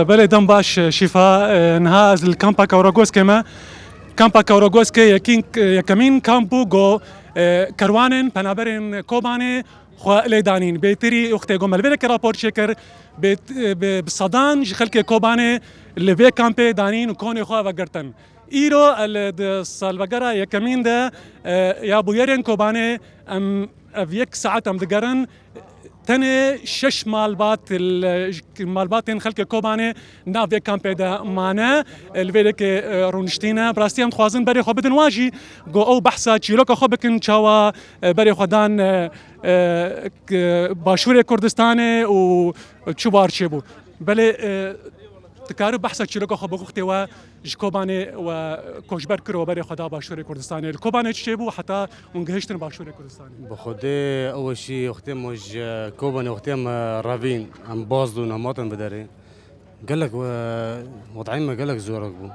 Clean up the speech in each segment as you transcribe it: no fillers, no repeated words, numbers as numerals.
بله دم باش شفا نها از الكامبا كوروغوسكي ما كامبا كوروغوسكي يكمين كامبو جو كروانن بنابرن كوباني خو ليدانين بيتري اختي جمل بيلك رابورت شكر بصدان خلك كوباني اللي في كامبي دانين وكوني خو وقرتن ايرو السالفجرا يكمين ده يا ابو يرين كوباني ام افيك ساعات ام دقرن تنه شش مالباتين خلق كوبانه نافي كامبي دا مانا الفيلك رونشتينا براستي ام خوازن بري خو بدن واجي جو او بحثا تشيلوكا خو بكن تشاوا بري خدان باشوري كردستان و تشوبار تشيبو بله تكارو بحثا تشيلوكا خو بوختي و جكوبانه و كوشبر كرو بري خدا باشوري كردستان الكوبانه تشيبو حتى ونجهشتن باشوري كردستان بخوده اول شيء اختي مش كوبانه اختي رافين ام بازدو نماطن بداري قال لك وضعين ما قال لك زورك بو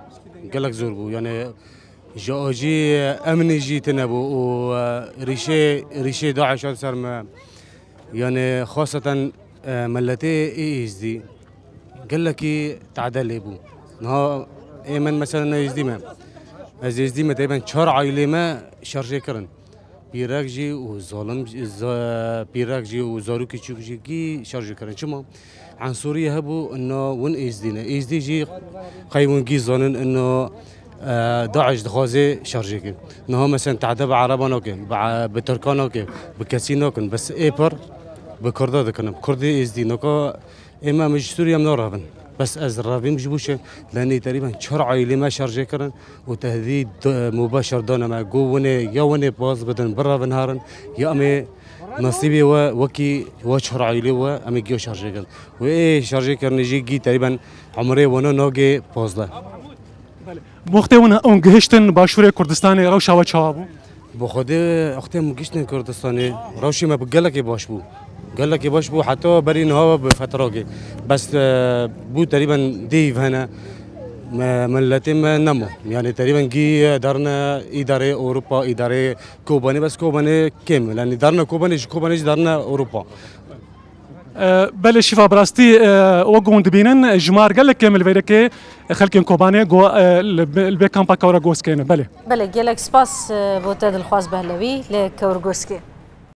قال لك زور بو يعني جي امني جي تنبو وريشي داعش صار ما يعني خاصه ملتي ايز دي قال لك تعدل بو نها ايمن مثلا يزديما از يزديما تقريبا 4 عائله ما شارجي كرن بيراكجي وظالم بيراكجي وزاروكي تشوكي شارجي كرن شما عن سوريا هبو انه وين ايزدينا ايزدي جي خايون جي ظنن انه داعش دخازي شارجي كن نها مثلا تعذب عربانو كن بتركانو كن بكاسينو كن بس ايبر بكردا دكنم كردي ايزدي نكو اما مش سوريا منورهن بس از الرافين مجبوش لاني تقريبا 4 عائله ما شارجي كرن وتهديد مباشر دون ما جووني يا وني باز بدن برا بنهارن يا امي نصيبي وكي 4 عائله وامي جو شارجي كرن وايه شارجي كرن جي تقريبا عمري وانا نوجي بازله وقتی اون گهشتن باشور کردستان روشا و چابو بخوده اختي مگشتن کردستانی روشی ما بقلك باش بو قال لك باش بو حتى برين هوا بفترة بس بو تقريبا ديف هنا ملتين نمو يعني تقريبا جي دارنا إدارة أوروبا إدارة كوباني بس كوباني كم لأن دارنا كوباني دارنا أوروبا بله شفا براستي وقون دبينن جمار قال لك كامل فيركي خلكين كوباني جو البي كامبا كوراغوسكي بله جالك سباس بوتاد الخواص بهلوي لكوراغوسكي